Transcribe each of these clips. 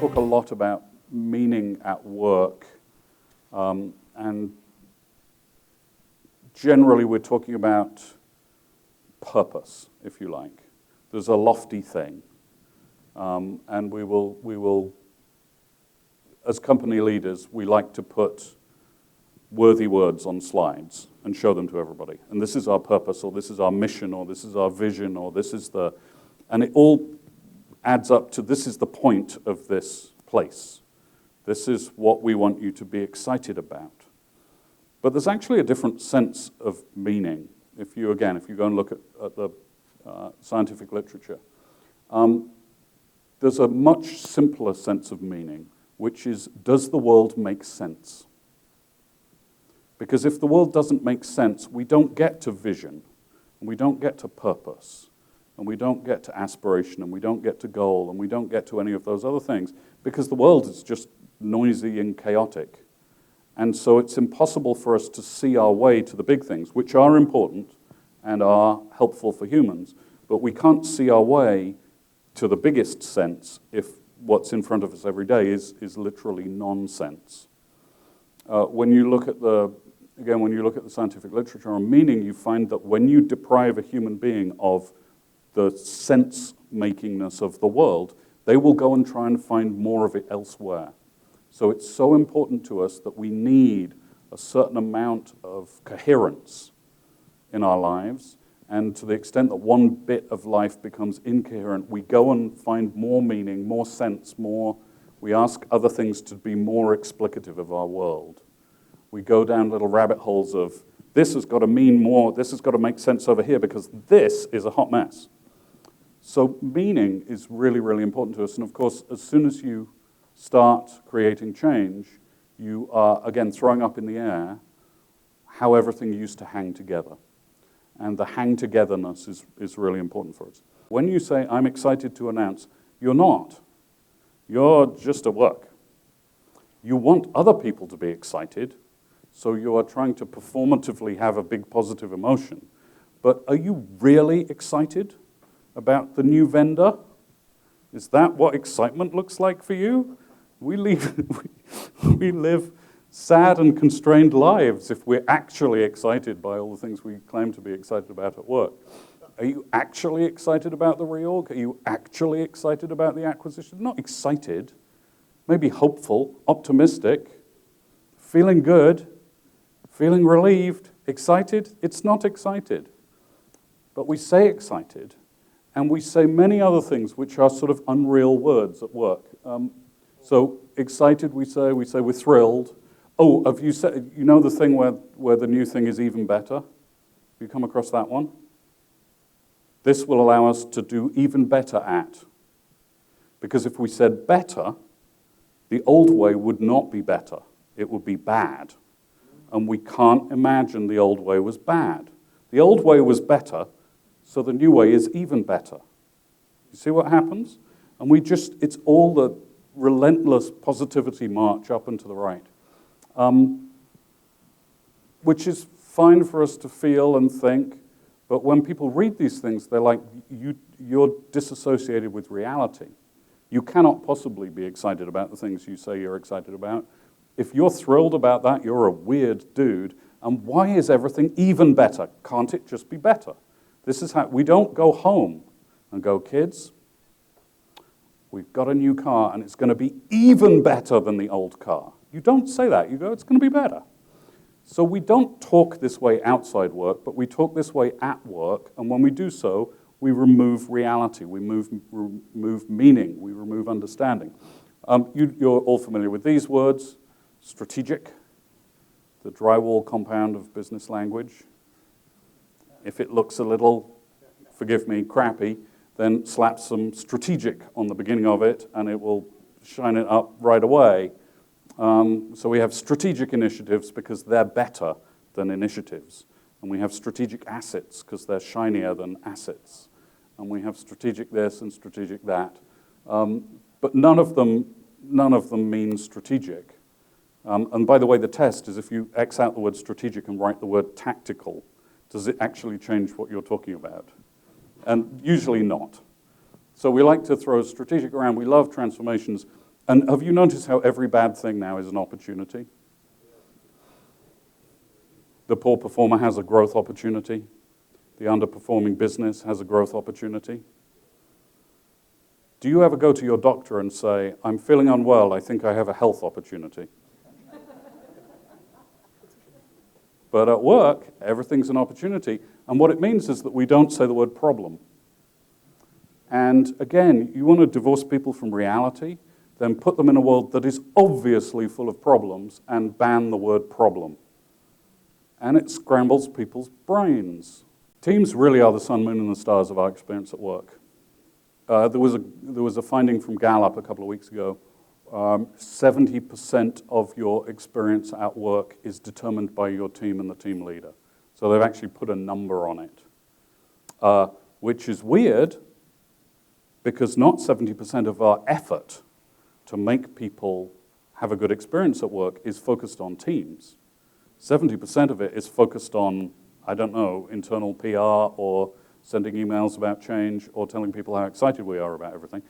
talk a lot about meaning at work, and generally we're talking about purpose, if you like. There's a lofty thing, and we will, as company leaders, we like to put worthy words on slides and show them to everybody. And this is our purpose, or this is our mission, or this is our vision, or this is the, and it all adds up to this is the point of this place. This is what we want you to be excited about. But there's actually a different sense of meaning. If you go and look at the scientific literature, there's a much simpler sense of meaning, which is, does the world make sense? Because if the world doesn't make sense, we don't get to vision, and we don't get to purpose, and we don't get to aspiration, and we don't get to goal, and we don't get to any of those other things, because the world is just noisy and chaotic. And so it's impossible for us to see our way to the big things, which are important and are helpful for humans, but we can't see our way to the biggest sense if what's in front of us every day is literally nonsense. When you look at the scientific literature on meaning, you find that when you deprive a human being of the sense-makingness of the world, they will go and try and find more of it elsewhere. So it's so important to us that we need a certain amount of coherence in our lives, and to the extent that one bit of life becomes incoherent, we go and find more meaning, more sense, we ask other things to be more explicative of our world. We go down little rabbit holes of, this has got to mean more, this has got to make sense over here, because this is a hot mess. So meaning is really, really important to us, and of course, as soon as you start creating change, you are, again, throwing up in the air how everything used to hang together. And the hang-togetherness is really important for us. When you say, I'm excited to announce, you're not. You're just at work. You want other people to be excited, so you are trying to performatively have a big positive emotion. But are you really excited about the new vendor? Is that what excitement looks like for you? We live sad and constrained lives if we're actually excited by all the things we claim to be excited about at work. Are you actually excited about the reorg? Are you actually excited about the acquisition? Not excited, maybe hopeful, optimistic, feeling good, feeling relieved. Excited? It's not excited. But we say excited, and we say many other things which are sort of unreal words at work. So excited, we say we're thrilled. Oh, have you said, you know the thing where the new thing is even better? Have you come across that one? This will allow us to do even better at. Because if we said better, the old way would not be better. It would be bad. And we can't imagine the old way was bad. The old way was better, so the new way is even better. You see what happens? And it's all the relentless positivity march up and to the right. Which is fine for us to feel and think, but when people read these things, they're like, you're disassociated with reality. You cannot possibly be excited about the things you say you're excited about. If you're thrilled about that, you're a weird dude. And why is everything even better? Can't it just be better? This is how, we don't go home and go, kids, we've got a new car and it's going to be even better than the old car. You don't say that. You go, it's going to be better. So we don't talk this way outside work, but we talk this way at work, and when we do so, we remove reality, we remove meaning, we remove understanding. You're all familiar with these words: strategic, the drywall compound of business language. If it looks a little, forgive me, crappy, then slap some strategic on the beginning of it, and it will shine it up right away. So we have strategic initiatives because they're better than initiatives. And we have strategic assets because they're shinier than assets. And we have strategic this and strategic that. But none of them mean strategic. And by the way, the test is if you X out the word strategic and write the word tactical, does it actually change what you're talking about? And usually not. So we like to throw strategic around. We love transformations. And have you noticed how every bad thing now is an opportunity? The poor performer has a growth opportunity. The underperforming business has a growth opportunity. Do you ever go to your doctor and say, I'm feeling unwell, I think I have a health opportunity? But at work, everything's an opportunity. And what it means is that we don't say the word problem. And again, you want to divorce people from reality, then put them in a world that is obviously full of problems and ban the word problem. And it scrambles people's brains. Teams really are the sun, moon, and the stars of our experience at work. There was a finding from Gallup a couple of weeks ago. 70% of your experience at work is determined by your team and the team leader. So they've actually put a number on it, which is weird because not 70% of our effort to make people have a good experience at work is focused on teams. 70% of it is focused on, I don't know, internal PR or sending emails about change or telling people how excited we are about everything.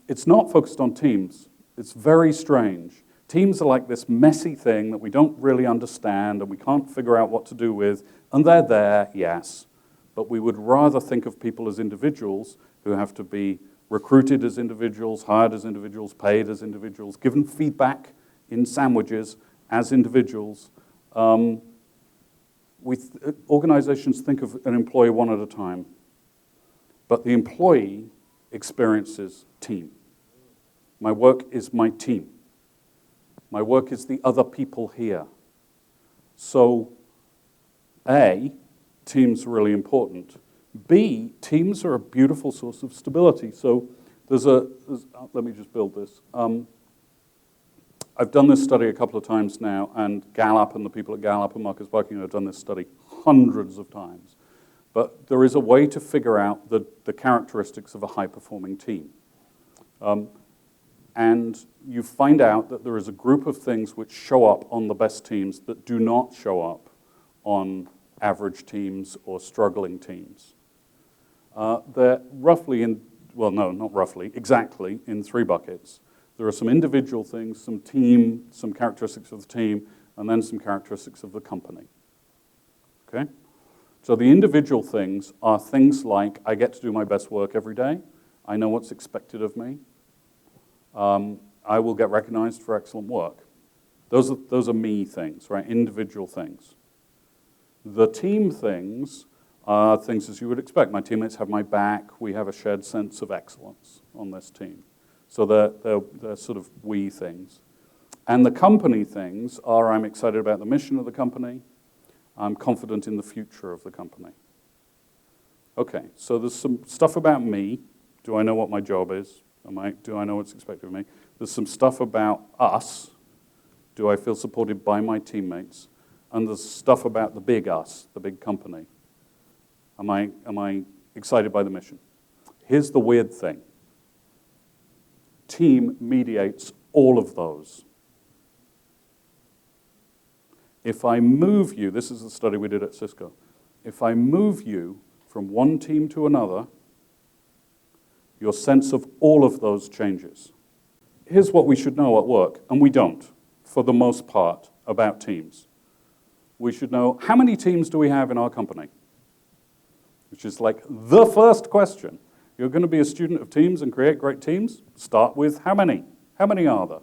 It's not focused on teams. It's very strange. Teams are like this messy thing that we don't really understand and we can't figure out what to do with, and they're there, yes, but we would rather think of people as individuals who have to be recruited as individuals, hired as individuals, paid as individuals, given feedback in sandwiches as individuals. Organizations think of an employee one at a time, but the employee experiences team. My work is my team. My work is the other people here. So, A, teams are really important. B, teams are a beautiful source of stability. So let me just build this. I've done this study a couple of times now, and Gallup and the people at Gallup and Marcus Buckingham have done this study hundreds of times. But there is a way to figure out the characteristics of a high-performing team. And you find out that there is a group of things which show up on the best teams that do not show up on average teams or struggling teams. They're roughly exactly in three buckets. There are some individual things, some characteristics of the team, and then some characteristics of the company. Okay? So the individual things are things like, I get to do my best work every day. I know what's expected of me. I will get recognized for excellent work. Those are me things, right? Individual things. The team things are things as you would expect. My teammates have my back. We have a shared sense of excellence on this team. So they're sort of we things. And the company things are I'm excited about the mission of the company. I'm confident in the future of the company. Okay, so there's some stuff about me. Do I know what my job is? Do I know what's expected of me? There's some stuff about us. Do I feel supported by my teammates? And there's stuff about the big us, the big company. Am I excited by the mission? Here's the weird thing. Team mediates all of those. If I move you, this is the study we did at Cisco, if I move you from one team to another, your sense of all of those changes. Here's what we should know at work, and we don't, for the most part, about teams. We should know, how many teams do we have in our company? Which is like the first question. You're going to be a student of teams and create great teams? Start with how many? How many are there?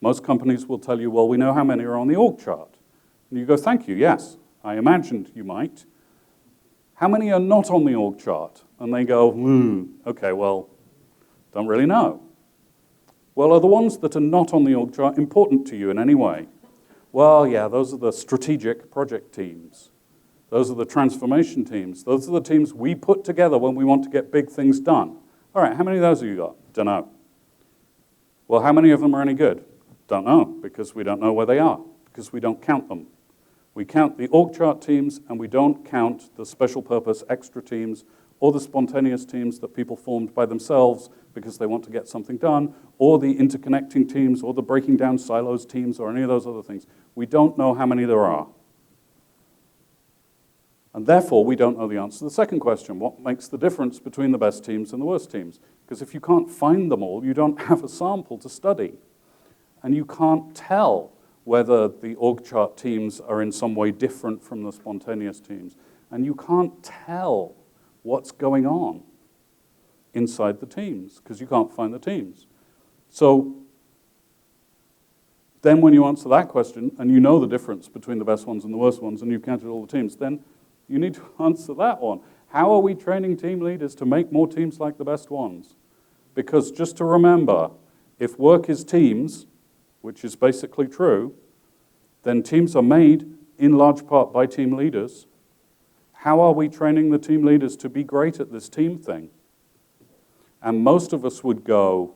Most companies will tell you, well, we know how many are on the org chart. And you go, thank you, yes, I imagined you might. How many are not on the org chart? And they go, okay, well, don't really know. Well, are the ones that are not on the org chart important to you in any way? Well, yeah, those are the strategic project teams. Those are the transformation teams. Those are the teams we put together when we want to get big things done. All right, how many of those have you got? Don't know. Well, how many of them are any good? Don't know, because we don't know where they are, because we don't count them. We count the org chart teams, and we don't count the special purpose extra teams or the spontaneous teams that people formed by themselves because they want to get something done, or the interconnecting teams, or the breaking down silos teams, or any of those other things. We don't know how many there are. And therefore, we don't know the answer to the second question. What makes the difference between the best teams and the worst teams? Because if you can't find them all, you don't have a sample to study. And you can't tell whether the org chart teams are in some way different from the spontaneous teams. And you can't tell what's going on inside the teams, because you can't find the teams. So then when you answer that question, and you know the difference between the best ones and the worst ones, and you've counted all the teams, then you need to answer that one. How are we training team leaders to make more teams like the best ones? Because just to remember, if work is teams, which is basically true, then teams are made in large part by team leaders. How are we training the team leaders to be great at this team thing? And most of us would go,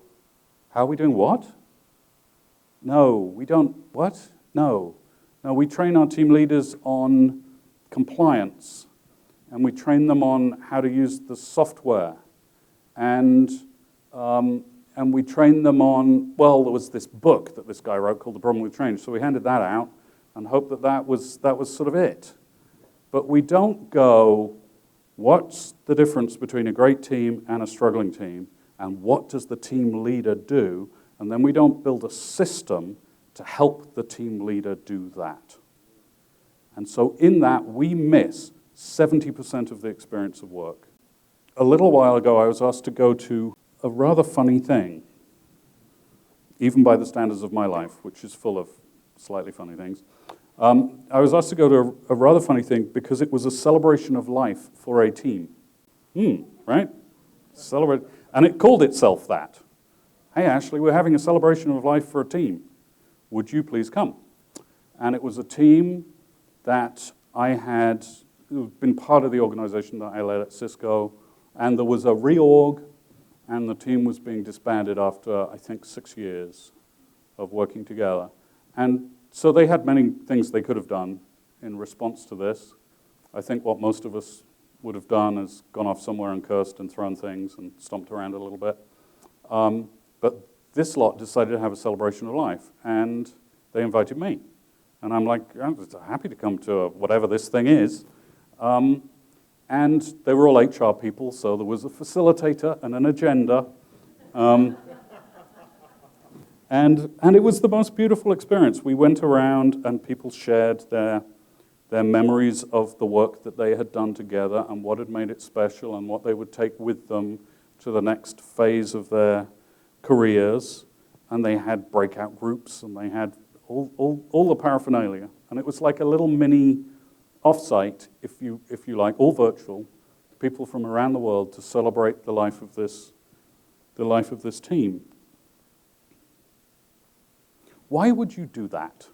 how are we doing what? No, we don't, what? No. No, we train our team leaders on compliance, and we train them on how to use the software, and we train them on, well, there was this book that this guy wrote called The Problem with Change, so we handed that out and hoped that that was sort of it. But we don't go, what's the difference between a great team and a struggling team, and what does the team leader do? And then we don't build a system to help the team leader do that. And so in that, we miss 70% of the experience of work. A little while ago, I was asked to go to a rather funny thing, even by the standards of my life, which is full of slightly funny things. I was asked to go to a rather funny thing because it was a celebration of life for a team. Right? Celebrate. And it called itself that. Hey, Ashley, we're having a celebration of life for a team. Would you please come? And it was a team that I had been part of the organization that I led at Cisco, and there was a reorg, and the team was being disbanded after, I think, 6 years of working together. And so they had many things they could have done in response to this. I think what most of us would have done is gone off somewhere and cursed and thrown things and stomped around a little bit. But this lot decided to have a celebration of life, and they invited me. And I'm like, I'm happy to come to whatever this thing is. And they were all HR people, so there was a facilitator and an agenda. And it was the most beautiful experience. We went around and people shared their memories of the work that they had done together and what had made it special and what they would take with them to the next phase of their careers. And they had breakout groups and they had all the paraphernalia. And it was like a little mini offsite, if you like, all virtual, people from around the world to celebrate the life of this team. Why would you do that?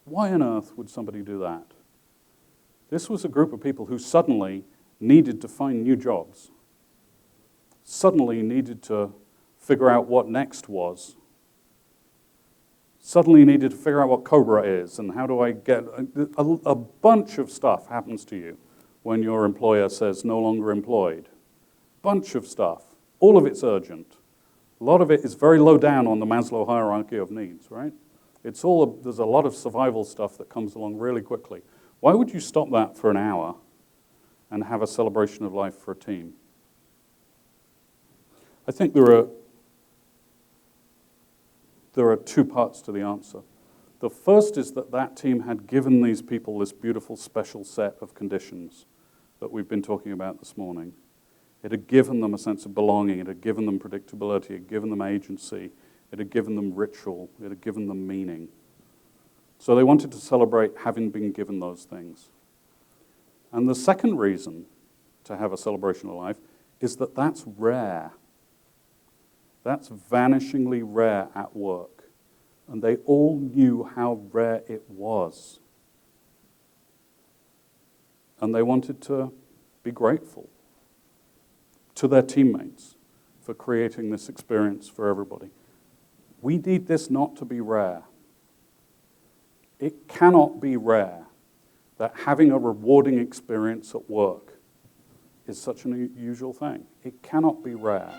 Why on earth would somebody do that? This was a group of people who suddenly needed to find new jobs, suddenly needed to figure out what next was, suddenly needed to figure out what COBRA is and how do I get... A bunch of stuff happens to you when your employer says no longer employed. Bunch of stuff. All of it's urgent. A lot of it is very low down on the Maslow hierarchy of needs, right? There's a lot of survival stuff that comes along really quickly. Why would you stop that for an hour and have a celebration of life for a team? I think there are two parts to the answer. The first is that team had given these people this beautiful special set of conditions that we've been talking about this morning. It had given them a sense of belonging, it had given them predictability, it had given them agency, it had given them ritual, it had given them meaning. So they wanted to celebrate having been given those things. And the second reason to have a celebration of life is that that's rare. That's vanishingly rare at work. And they all knew how rare it was. And they wanted to be grateful to their teammates for creating this experience for everybody. We need this not to be rare. It cannot be rare that having a rewarding experience at work is such an unusual thing. It cannot be rare.